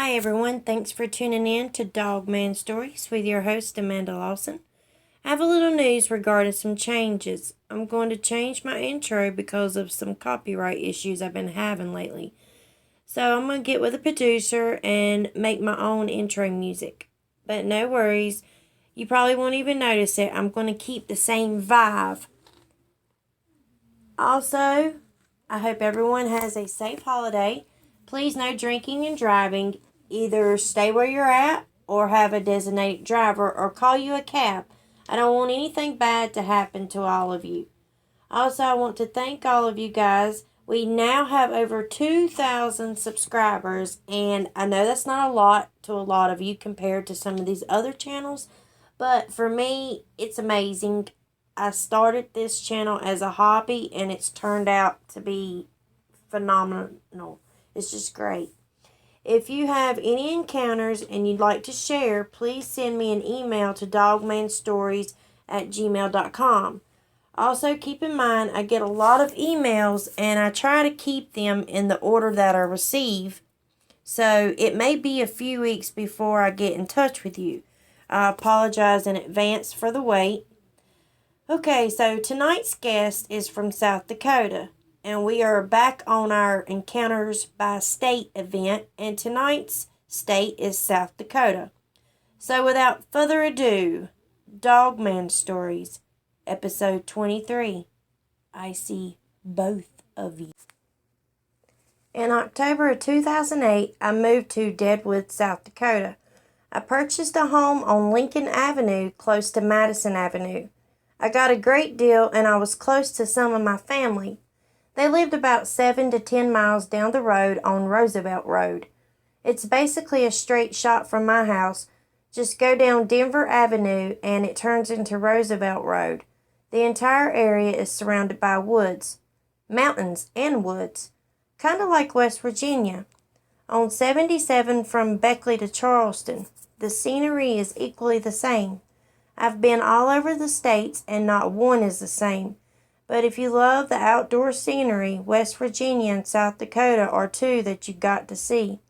Hi everyone, thanks for tuning in to Dogman Stories with your host Amanda Lawson. I have a little news regarding some changes. I'm going to change my intro because of some copyright issues I've been having lately. So I'm going to get with a producer and make my own intro music. But no worries, you probably won't even notice it. I'm going to keep the same vibe. Also, I hope everyone has a safe holiday. Please no drinking and driving. Either stay where you're at or have a designated driver or call you a cab. I don't want anything bad to happen to all of you. Also, I want to thank all of you guys. We now have over 2,000 subscribers, and I know that's not a lot to a lot of you compared to some of these other channels, but for me, it's amazing. I started this channel as a hobby, and it's turned out to be phenomenal. It's just great. If you have any encounters and you'd like to share, please send me an email to dogmanstories@gmail.com. Also, keep in mind, I get a lot of emails and I try to keep them in the order that I receive. So, it may be a few weeks before I get in touch with you. I apologize in advance for the wait. Okay, so tonight's guest is from South Dakota. And we are back on our Encounters by State event, and tonight's state is South Dakota. So without further ado, Dogman Stories, episode 23. I see both of you. In October of 2008, I moved to Deadwood, South Dakota. I purchased a home on Lincoln Avenue, close to Madison Avenue. I got a great deal, and I was close to some of my family. They lived about 7 to 10 miles down the road on Roosevelt Road. It's basically a straight shot from my house. Just go down Denver Avenue and it turns into Roosevelt Road. The entire area is surrounded by woods, mountains and woods, kind of like West Virginia. On 77 from Beckley to Charleston, the scenery is equally the same. I've been all over the states and not one is the same. But if you love the outdoor scenery, West Virginia and South Dakota are two that you got to see.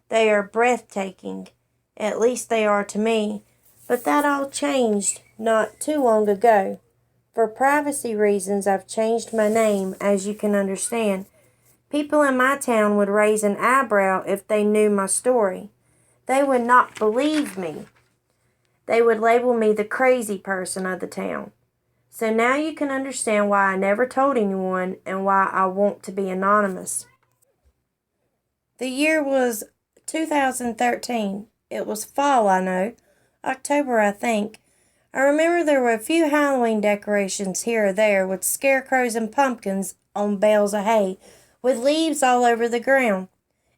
They are breathtaking. At least they are to me. But that all changed not too long ago. For privacy reasons, I've changed my name, as you can understand. People in my town would raise an eyebrow if they knew my story. They would not believe me. They would label me the crazy person of the town. So now you can understand why I never told anyone and why I want to be anonymous. The year was 2013. It was fall, I know. October, I think. I remember there were a few Halloween decorations here or there with scarecrows and pumpkins on bales of hay with leaves all over the ground.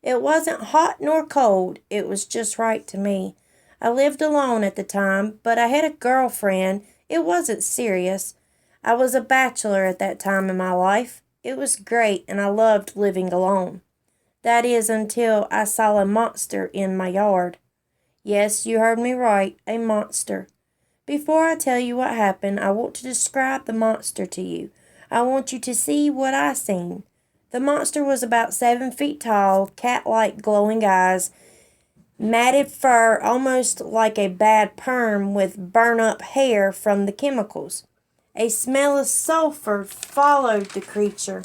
It wasn't hot nor cold. It was just right to me. I lived alone at the time, but I had a girlfriend. It wasn't serious. I was a bachelor at that time in my life. It was great and I loved living alone. That is until I saw a monster in my yard. Yes, you heard me right, a monster. Before I tell you what happened, I want to describe the monster to you. I want you to see what I seen. The monster was about 7 feet tall, cat-like glowing eyes, matted fur almost like a bad perm with burn-up hair from the chemicals. A smell of sulfur followed the creature.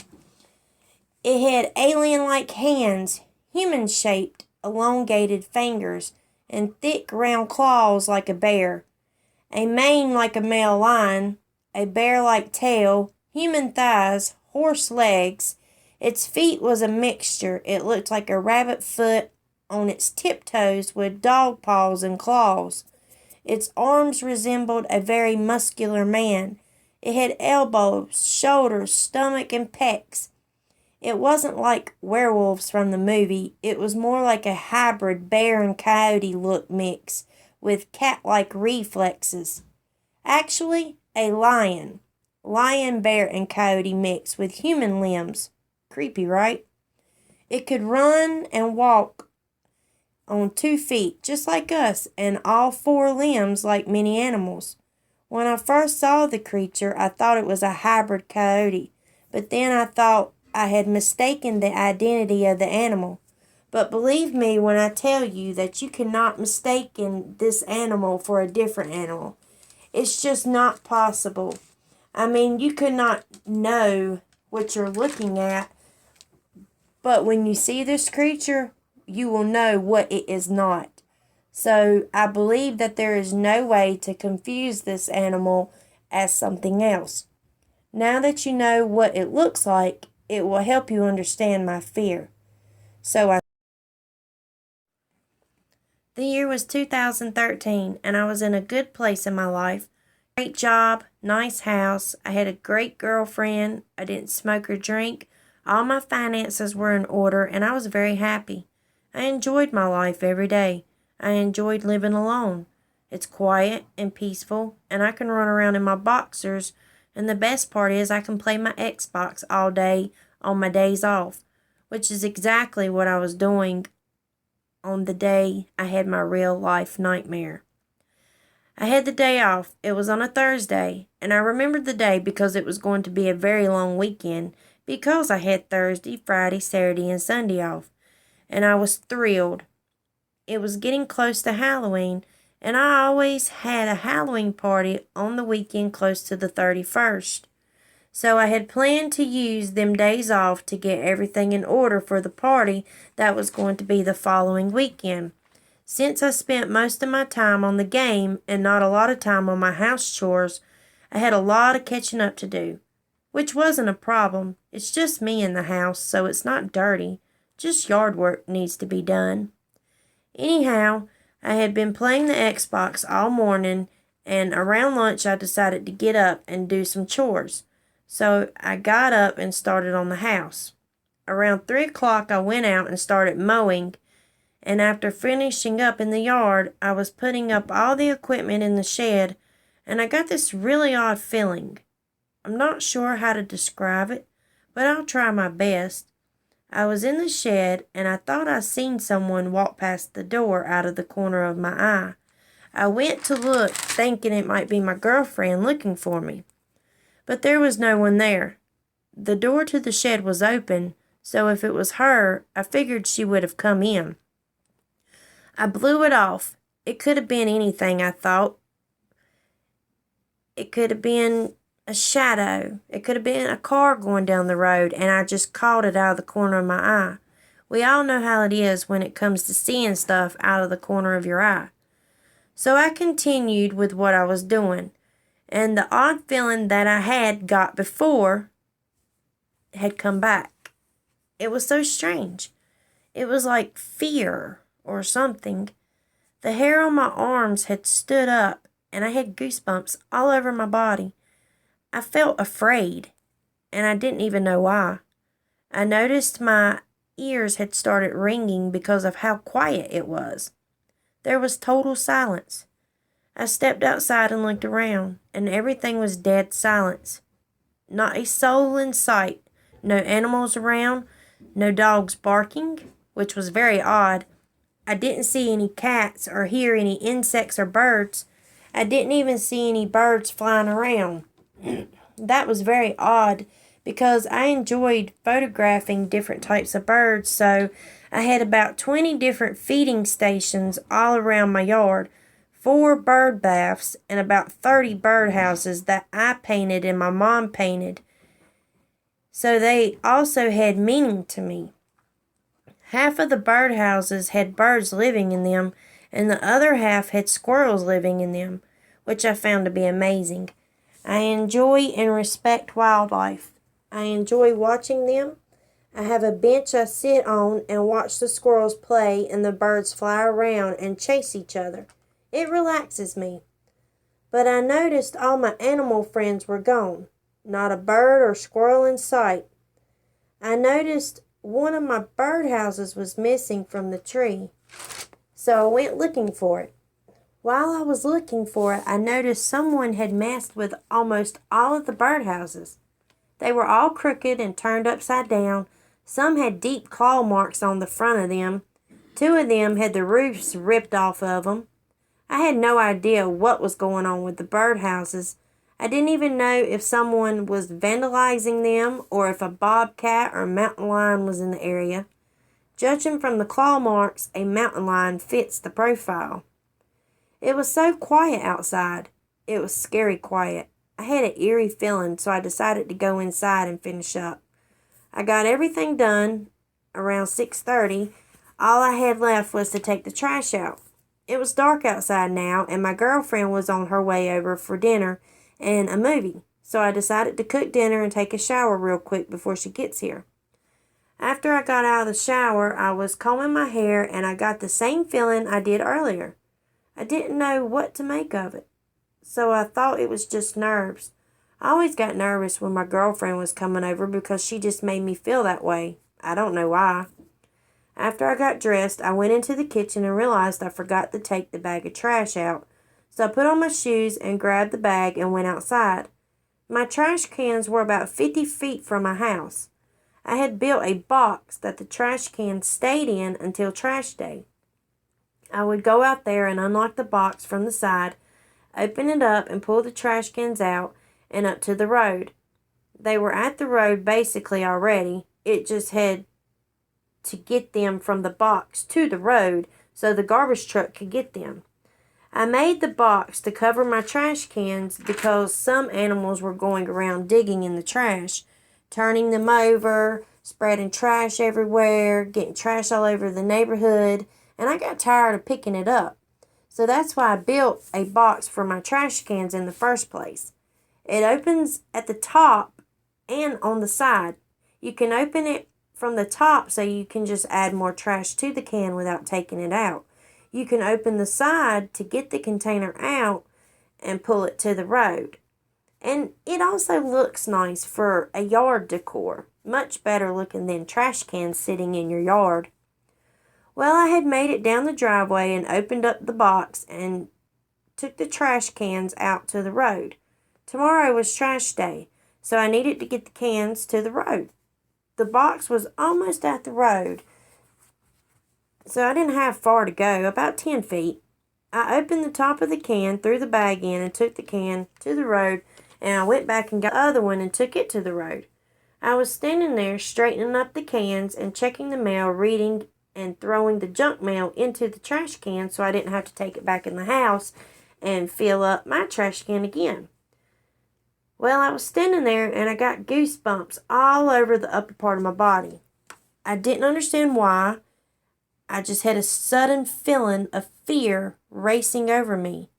It had alien-like hands, human-shaped, elongated fingers, and thick round claws like a bear. A mane like a male lion, a bear-like tail, human thighs, horse legs. Its feet was a mixture. It looked like a rabbit foot on its tiptoes with dog paws and claws. Its arms resembled a very muscular man. It had elbows, shoulders, stomach, and pecs. It wasn't like werewolves from the movie. It was more like a hybrid bear and coyote look mix with cat-like reflexes. Actually, a lion. Lion, bear, and coyote mix with human limbs. Creepy, right? It could run and walk on 2 feet, just like us, and all 4 limbs like many animals. When I first saw the creature, I thought it was a hybrid coyote, but then I thought I had mistaken the identity of the animal. But believe me when I tell you that you cannot mistake this animal for a different animal. It's just not possible. I mean, you could not know what you're looking at, but when you see this creature, you will know what it is not. So I believe that there is no way to confuse this animal as something else. Now that you know what it looks like, it will help you understand my fear. The year was 2013, and I was in a good place in my life. Great job, nice house, I had a great girlfriend, I didn't smoke or drink, all my finances were in order, and I was very happy. I enjoyed my life every day. I enjoyed living alone. It's quiet and peaceful, and I can run around in my boxers, and the best part is I can play my Xbox all day on my days off, which is exactly what I was doing on the day I had my real life nightmare. I had the day off. It was on a Thursday, and I remembered the day because it was going to be a very long weekend because I had Thursday, Friday, Saturday, and Sunday off, and I was thrilled. It was getting close to Halloween, and I always had a Halloween party on the weekend close to the 31st. So I had planned to use them days off to get everything in order for the party that was going to be the following weekend. Since I spent most of my time on the game and not a lot of time on my house chores, I had a lot of catching up to do, which wasn't a problem. It's just me in the house, so it's not dirty. Just yard work needs to be done. Anyhow, I had been playing the Xbox all morning, and around lunch I decided to get up and do some chores. So I got up and started on the house. Around 3 o'clock I went out and started mowing, and after finishing up in the yard, I was putting up all the equipment in the shed, and I got this really odd feeling. I'm not sure how to describe it, but I'll try my best. I was in the shed, and I thought I seen someone walk past the door out of the corner of my eye. I went to look, thinking it might be my girlfriend looking for me. But there was no one there. The door to the shed was open, so if it was her, I figured she would have come in. I blew it off. It could have been anything, I thought. It could have been a shadow. It could have been a car going down the road, and I just caught it out of the corner of my eye. We all know how it is when it comes to seeing stuff out of the corner of your eye. So I continued with what I was doing, and the odd feeling that I had got before had come back. It was so strange. It was like fear or something. The hair on my arms had stood up, and I had goosebumps all over my body. I felt afraid, and I didn't even know why. I noticed my ears had started ringing because of how quiet it was. There was total silence. I stepped outside and looked around, and everything was dead silence. Not a soul in sight, no animals around, no dogs barking, which was very odd. I didn't see any cats or hear any insects or birds. I didn't even see any birds flying around. That was very odd because I enjoyed photographing different types of birds, so I had about 20 different feeding stations all around my yard, 4 bird baths, and about 30 birdhouses that I painted and my mom painted. So they also had meaning to me. Half of the birdhouses had birds living in them, and the other half had squirrels living in them, which I found to be amazing. I enjoy and respect wildlife. I enjoy watching them. I have a bench I sit on and watch the squirrels play and the birds fly around and chase each other. It relaxes me. But I noticed all my animal friends were gone. Not a bird or squirrel in sight. I noticed one of my birdhouses was missing from the tree, so I went looking for it. While I was looking for it, I noticed someone had messed with almost all of the birdhouses. They were all crooked and turned upside down. Some had deep claw marks on the front of them. 2 of them had the roofs ripped off of them. I had no idea what was going on with the birdhouses. I didn't even know if someone was vandalizing them or if a bobcat or mountain lion was in the area. Judging from the claw marks, a mountain lion fits the profile. It was so quiet outside. It was scary quiet. I had an eerie feeling, so I decided to go inside and finish up. I got everything done around 6:30. All I had left was to take the trash out. It was dark outside now, and my girlfriend was on her way over for dinner and a movie, so I decided to cook dinner and take a shower real quick before she gets here. After I got out of the shower, I was combing my hair, and I got the same feeling I did earlier. I didn't know what to make of it, so I thought it was just nerves. I always got nervous when my girlfriend was coming over because she just made me feel that way. I don't know why. After I got dressed, I went into the kitchen and realized I forgot to take the bag of trash out. So I put on my shoes and grabbed the bag and went outside. My trash cans were about 50 feet from my house. I had built a box that the trash cans stayed in until trash day. I would go out there and unlock the box from the side, open it up and pull the trash cans out and up to the road. They were at the road basically already. It just had to get them from the box to the road so the garbage truck could get them. I made the box to cover my trash cans because some animals were going around digging in the trash, turning them over, spreading trash everywhere, getting trash all over the neighborhood, and I got tired of picking it up. So that's why I built a box for my trash cans in the first place. It opens at the top and on the side. You can open it from the top so you can just add more trash to the can without taking it out. You can open the side to get the container out and pull it to the road. And it also looks nice for a yard decor. Much better looking than trash cans sitting in your yard. Well, I had made it down the driveway and opened up the box and took the trash cans out to the road. Tomorrow was trash day, so I needed to get the cans to the road. The box was almost at the road, so I didn't have far to go, about 10 feet. I opened the top of the can, threw the bag in, and took the can to the road, and I went back and got the other one and took it to the road. I was standing there straightening up the cans and checking the mail, reading and throwing the junk mail into the trash can so I didn't have to take it back in the house and fill up my trash can again. Well, I was standing there and I got goosebumps all over the upper part of my body. I didn't understand why. I just had a sudden feeling of fear racing over me.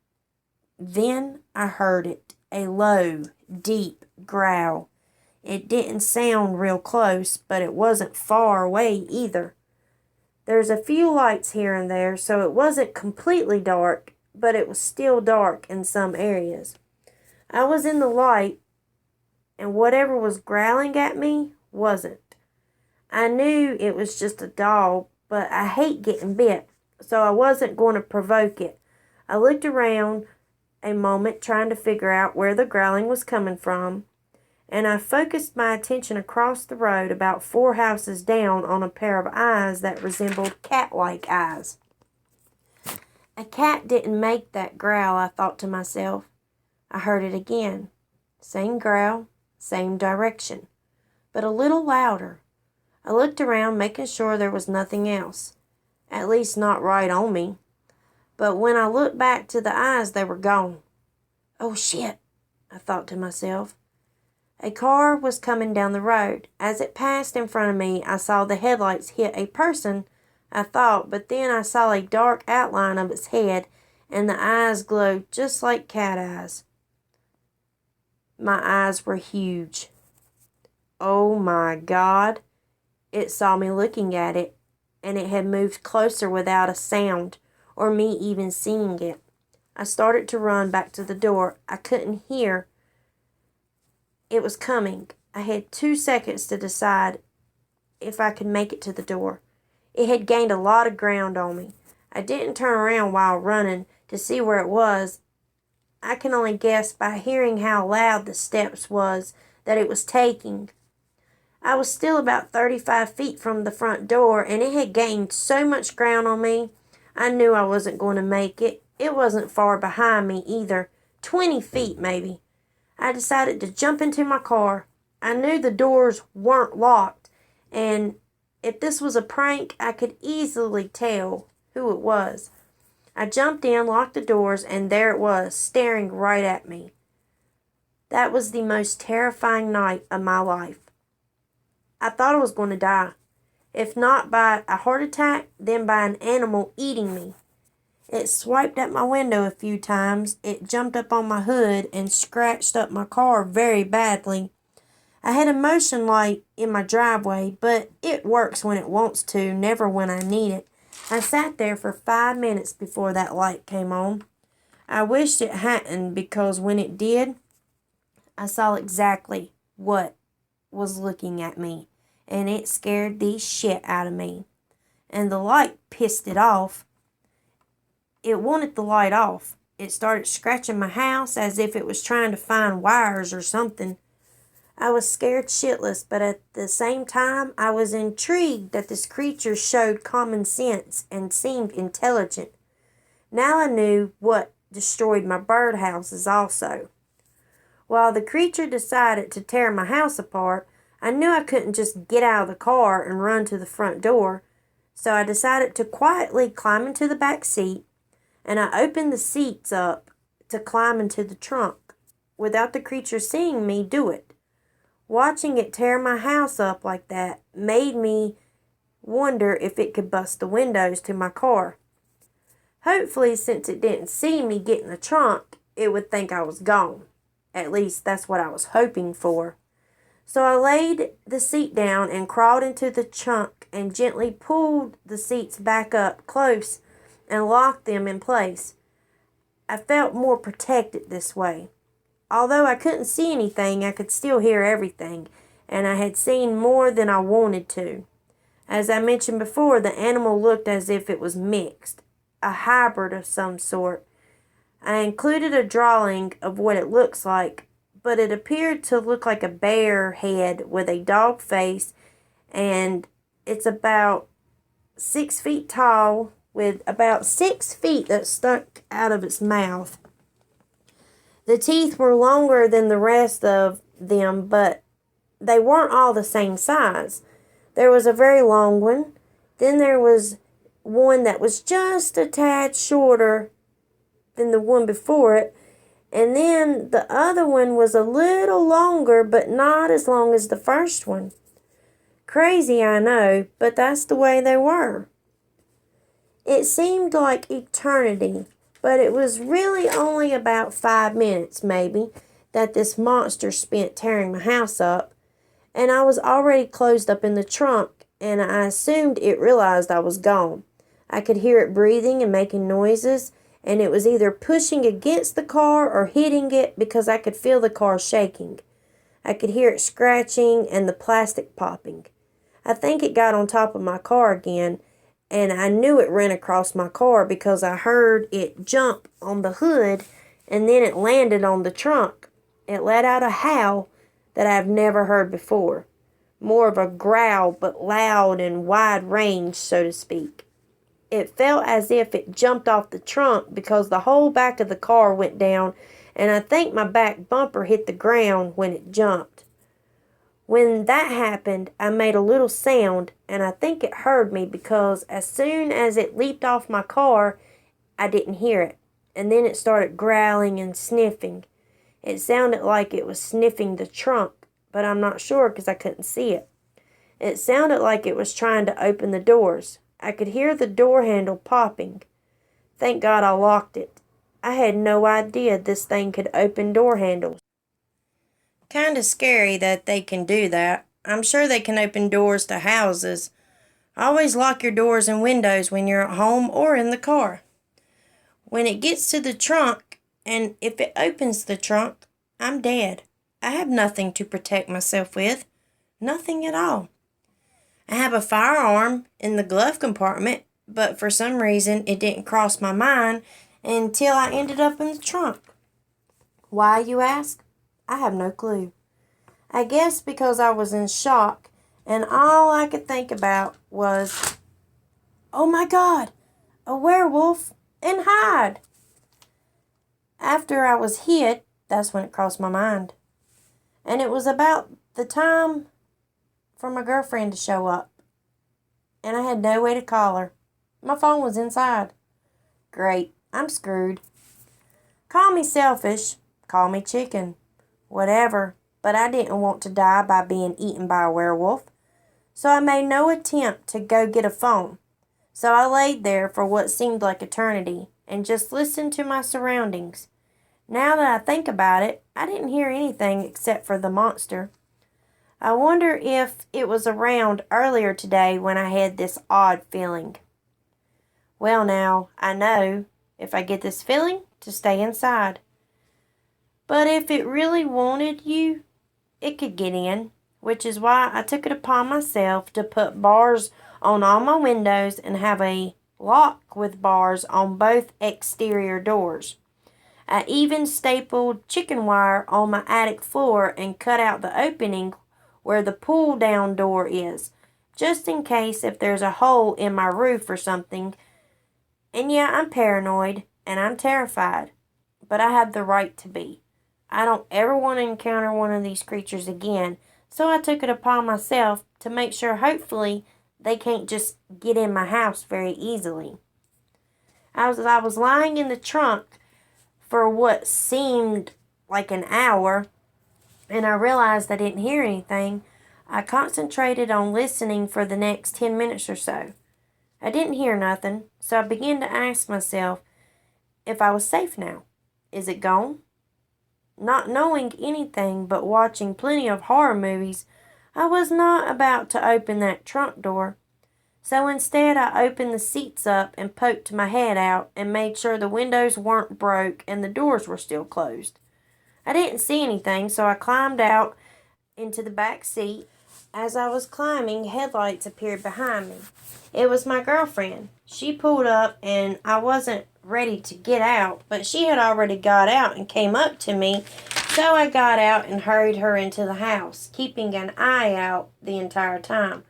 Then I heard it, a low, deep growl. It didn't sound real close, but it wasn't far away either. There's a few lights here and there, so it wasn't completely dark, but it was still dark in some areas. I was in the light, and whatever was growling at me wasn't. I knew it was just a dog, but I hate getting bit, so I wasn't going to provoke it. I looked around a moment trying to figure out where the growling was coming from, and I focused my attention across the road about 4 houses down on a pair of eyes that resembled cat-like eyes. A cat didn't make that growl, I thought to myself. I heard it again. Same growl, same direction, but a little louder. I looked around, making sure there was nothing else, at least not right on me. But when I looked back to the eyes, they were gone. Oh shit, I thought to myself. A car was coming down the road. As it passed in front of me, I saw the headlights hit a person, I thought, but then I saw a dark outline of its head, and the eyes glowed just like cat eyes. My eyes were huge. Oh my God. It saw me looking at it, and it had moved closer without a sound, or me even seeing it. I started to run back to the door. I couldn't hear. It was coming. I had 2 seconds to decide if I could make it to the door. It had gained a lot of ground on me. I didn't turn around while running to see where it was. I can only guess by hearing how loud the steps was that it was taking. I was still about 35 feet from the front door, and it had gained so much ground on me, I knew I wasn't going to make it. It wasn't far behind me either, 20 feet maybe. I decided to jump into my car. I knew the doors weren't locked, and If this was a prank, I could easily tell who it was. I jumped in, locked the doors, and there it was, staring right at me. That was the most terrifying night of my life. I thought I was going to die. If not by a heart attack, then by an animal eating me. It swiped at my window a few times. It jumped up on my hood and scratched up my car very badly. I had a motion light in my driveway, but it works when it wants to, never when I need it. I sat there for 5 minutes before that light came on. I wished it hadn't, because when it did, I saw exactly what was looking at me, and it scared the shit out of me. And the light pissed it off. It wanted the light off. It started scratching my house as if it was trying to find wires or something. I was scared shitless, but at the same time, I was intrigued that this creature showed common sense and seemed intelligent. Now I knew what destroyed my birdhouses also. While the creature decided to tear my house apart, I knew I couldn't just get out of the car and run to the front door, so I decided to quietly climb into the back seat, and I opened the seats up to climb into the trunk, without the creature seeing me do it. Watching it tear my house up like that made me wonder if it could bust the windows to my car. Hopefully, since it didn't see me get in the trunk, it would think I was gone. At least that's what I was hoping for. So I laid the seat down and crawled into the trunk and gently pulled the seats back up close and locked them in place. I felt more protected this way. Although I couldn't see anything, I could still hear everything, and I had seen more than I wanted to. As I mentioned before, the animal looked as if it was mixed, a hybrid of some sort. I included a drawing of what it looks like, but it appeared to look like a bear head with a dog face, and it's about 6 feet tall with about 6 feet that stuck out of its mouth. The teeth were longer than the rest of them, but they weren't all the same size. There was a very long one. Then there was one that was just a tad shorter than the one before it. And then the other one was a little longer, but not as long as the first one. Crazy, I know, but that's the way they were. It seemed like eternity, but it was really only about 5 minutes, maybe, that this monster spent tearing my house up, and I was already closed up in the trunk, and I assumed it realized I was gone. I could hear it breathing and making noises, and it was either pushing against the car or hitting it because I could feel the car shaking. I could hear it scratching and the plastic popping. I think it got on top of my car again, and I knew it ran across my car because I heard it jump on the hood, and then it landed on the trunk. It let out a howl that I've never heard before. More of a growl, but loud and wide range, so to speak. It felt as if it jumped off the trunk because the whole back of the car went down, and I think my back bumper hit the ground when it jumped. When that happened, I made a little sound, and I think it heard me because as soon as it leaped off my car, I didn't hear it. And then it started growling and sniffing. It sounded like it was sniffing the trunk, but I'm not sure because I couldn't see it. It sounded like it was trying to open the doors. I could hear the door handle popping. Thank God I locked it. I had no idea this thing could open door handles. Kinda scary that they can do that. I'm sure they can open doors to houses. Always lock your doors and windows when you're at home or in the car. When it gets to the trunk, and if it opens the trunk, I'm dead. I have nothing to protect myself with. Nothing at all. I have a firearm in the glove compartment, but for some reason it didn't cross my mind until I ended up in the trunk. Why, you ask? I have no clue. I guess because I was in shock, and all I could think about was, oh my God, a werewolf, and hide. After I was hit, that's when it crossed my mind. And it was about the time for my girlfriend to show up. and I had no way to call her. My phone was inside. Great, I'm screwed. Call me selfish, call me chicken, whatever, but I didn't want to die by being eaten by a werewolf, so I made no attempt to go get a phone. So I laid there for what seemed like eternity and just listened to my surroundings. Now that I think about it, I didn't hear anything except for the monster. I wonder if it was around earlier today when I had this odd feeling. Well, now, I know, if I get this feeling, to stay inside. But if it really wanted you, it could get in, which is why I took it upon myself to put bars on all my windows and have a lock with bars on both exterior doors. I even stapled chicken wire on my attic floor and cut out the opening where the pull-down door is, just in case if there's a hole in my roof or something. And yeah, I'm paranoid, and I'm terrified, but I have the right to be. I don't ever want to encounter one of these creatures again, so I took it upon myself to make sure hopefully they can't just get in my house very easily. As I was lying in the trunk for what seemed like an hour, and I realized I didn't hear anything, I concentrated on listening for the next 10 minutes or so. I didn't hear nothing, so I began to ask myself if I was safe now. Is it gone? Not knowing anything but watching plenty of horror movies, I was not about to open that trunk door. So instead I opened the seats up and poked my head out and made sure the windows weren't broke and the doors were still closed. I didn't see anything, so I climbed out into the back seat. As I was climbing, headlights appeared behind me. It was my girlfriend. She pulled up and I wasn't ready to get out, but she had already got out and came up to me, so I got out and hurried her into the house, keeping an eye out the entire time.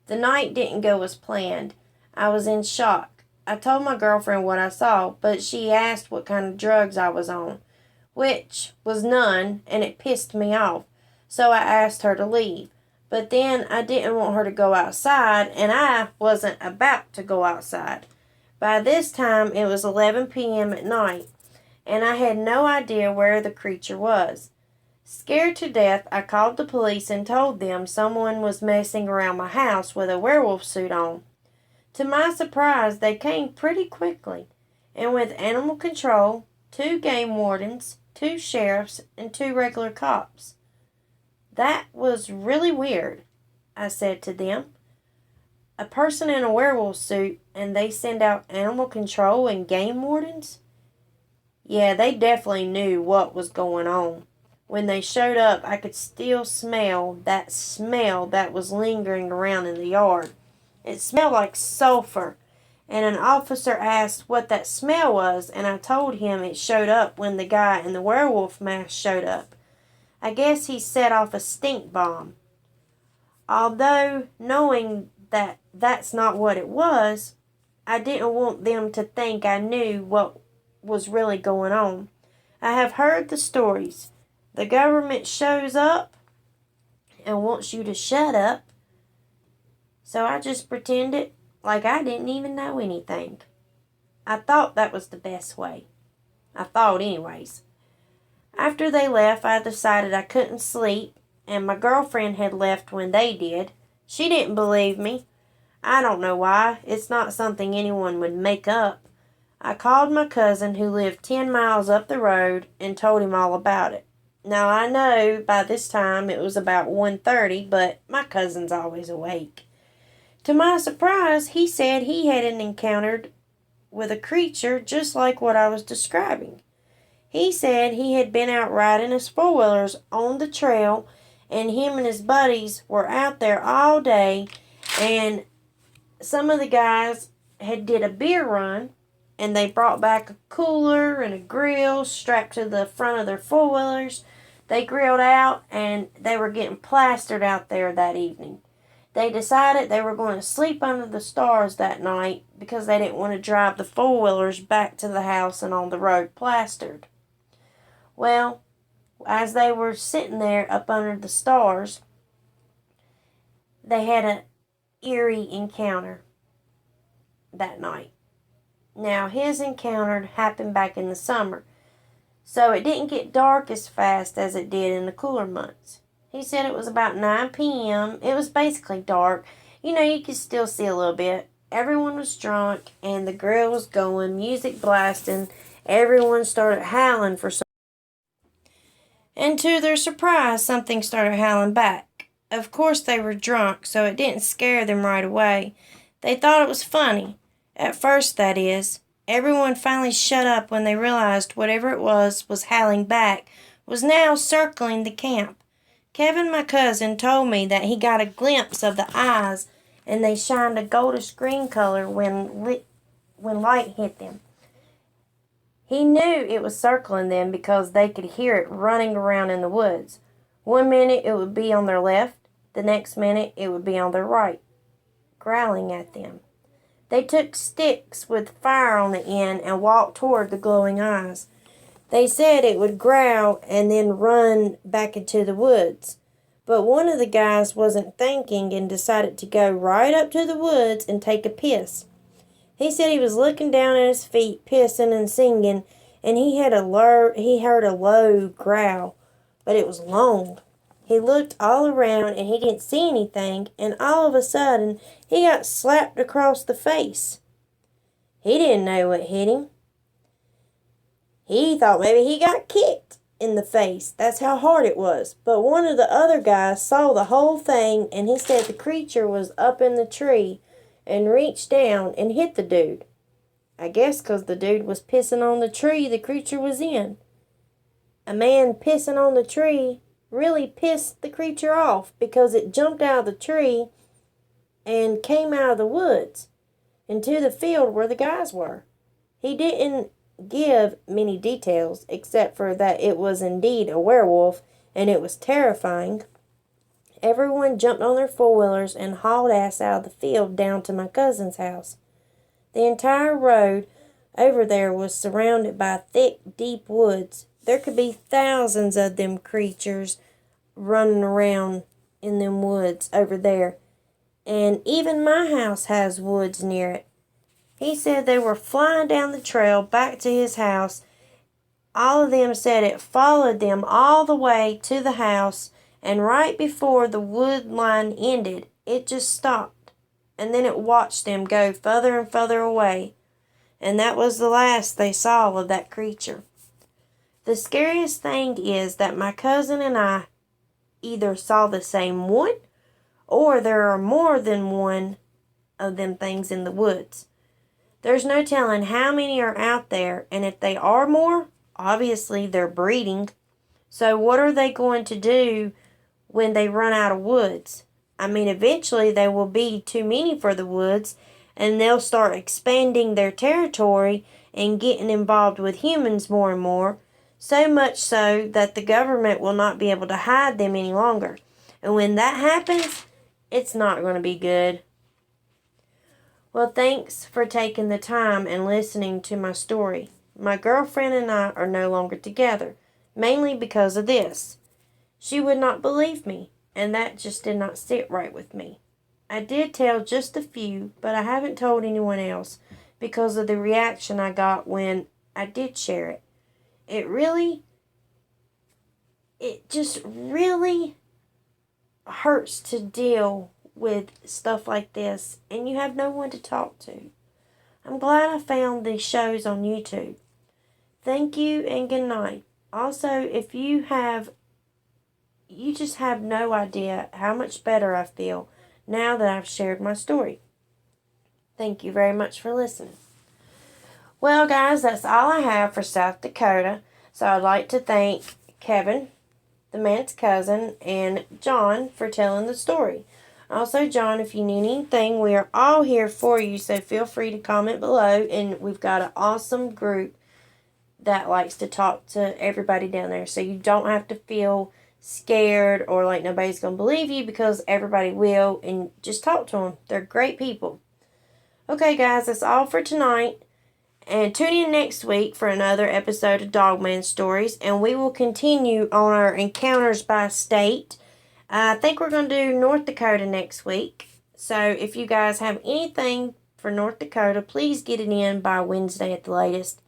The night didn't go as planned. I was in shock. I told my girlfriend what I saw, but she asked what kind of drugs I was on, which was none, and it pissed me off, so I asked her to leave. But then I didn't want her to go outside, and I wasn't about to go outside. By this time, it was 11 p.m. at night, and I had no idea where the creature was. Scared to death, I called the police and told them someone was messing around my house with a werewolf suit on. To my surprise, they came pretty quickly, and with animal control, 2 game wardens, 2 sheriffs, and 2 regular cops. That was really weird, I said to them. A person in a werewolf suit, and they send out animal control and game wardens? Yeah, they definitely knew what was going on. When they showed up, I could still smell that was lingering around in the yard. It smelled like sulfur, and an officer asked what that smell was, and I told him it showed up when the guy in the werewolf mask showed up. I guess he set off a stink bomb. Although knowing that that's not what it was, I didn't want them to think I knew what was really going on. I have heard the stories. The government shows up and wants you to shut up. So I just pretended like I didn't even know anything. I thought that was the best way. I thought anyways. After they left, I decided I couldn't sleep, and my girlfriend had left when they did. She didn't believe me. I don't know why. It's not something anyone would make up. I called my cousin who lived 10 miles up the road and told him all about it. Now I know by this time it was about 1:30, but my cousin's always awake. To my surprise, he said he had an encounter with a creature just like what I was describing. He said he had been out riding his four-wheelers on the trail, and him and his buddies were out there all day, and some of the guys had did a beer run, and they brought back a cooler and a grill strapped to the front of their four-wheelers. They grilled out, and they were getting plastered out there that evening. They decided they were going to sleep under the stars that night because they didn't want to drive the four-wheelers back to the house and on the road plastered. Well, as they were sitting there up under the stars, they had an eerie encounter that night. Now, his encounter happened back in the summer, so it didn't get dark as fast as it did in the cooler months. He said it was about 9 p.m. It was basically dark. You could still see a little bit. Everyone was drunk, and the grill was going, music blasting. Everyone started howling for something. And to their surprise, something started howling back. Of course, they were drunk, so it didn't scare them right away. They thought it was funny. At first, that is. Everyone finally shut up when they realized whatever it was howling back was now circling the camp. Kevin, my cousin, told me that he got a glimpse of the eyes, and they shined a goldish green color when light hit them. He knew it was circling them because they could hear it running around in the woods. One minute it would be on their left, the next minute it would be on their right, growling at them. They took sticks with fire on the end and walked toward the glowing eyes. They said it would growl and then run back into the woods. But one of the guys wasn't thinking and decided to go right up to the woods and take a piss. He said he was looking down at his feet, pissing and singing, and he heard a low growl, but it was long. He looked all around and he didn't see anything, and all of a sudden he got slapped across the face. He didn't know what hit him. He thought maybe he got kicked in the face. That's how hard it was. But one of the other guys saw the whole thing, and he said the creature was up in the tree and reached down and hit the dude. I guess 'cause the dude was pissing on the tree the creature was in. A man pissing on the tree really pissed the creature off because it jumped out of the tree and came out of the woods into the field where the guys were. He didn't give many details except for that it was indeed a werewolf and it was terrifying. Everyone jumped on their four-wheelers and hauled ass out of the field down to my cousin's house. The entire road over there was surrounded by thick, deep woods. There could be thousands of them creatures running around in them woods over there. And even my house has woods near it. He said they were flying down the trail back to his house. All of them said it followed them all the way to the house, and right before the wood line ended, it just stopped. And then it watched them go further and further away. And that was the last they saw of that creature. The scariest thing is that my cousin and I either saw the same one, or there are more than one of them things in the woods. There's no telling how many are out there, and if they are more, obviously they're breeding. So what are they going to do when they run out of woods? I mean, eventually they will be too many for the woods, and they'll start expanding their territory and getting involved with humans more and more, so much so that the government will not be able to hide them any longer. And when that happens, it's not going to be good. Well, thanks for taking the time and listening to my story. My girlfriend and I are no longer together, mainly because of this. She would not believe me, and that just did not sit right with me. I did tell just a few, but I haven't told anyone else because of the reaction I got when I did share it. It just really hurts to deal with stuff like this, and you have no one to talk to. I'm glad I found these shows on YouTube. Thank you and good night. Also, if you just have no idea how much better I feel now that I've shared my story. Thank you very much for listening. Well, guys, that's all I have for South Dakota. So I'd like to thank Kevin, the man's cousin, and John for telling the story. Also, John, if you need anything, we are all here for you, so feel free to comment below. And we've got an awesome group that likes to talk to everybody down there, so you don't have to feel scared or like nobody's going to believe you, because everybody will, and just talk to them. They're great people. Okay, guys, that's all for tonight. And tune in next week for another episode of Dogman Stories, and we will continue on our encounters by state. I think we're going to do North Dakota next week. So if you guys have anything for North Dakota, please get it in by Wednesday at the latest.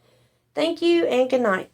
Thank you and good night.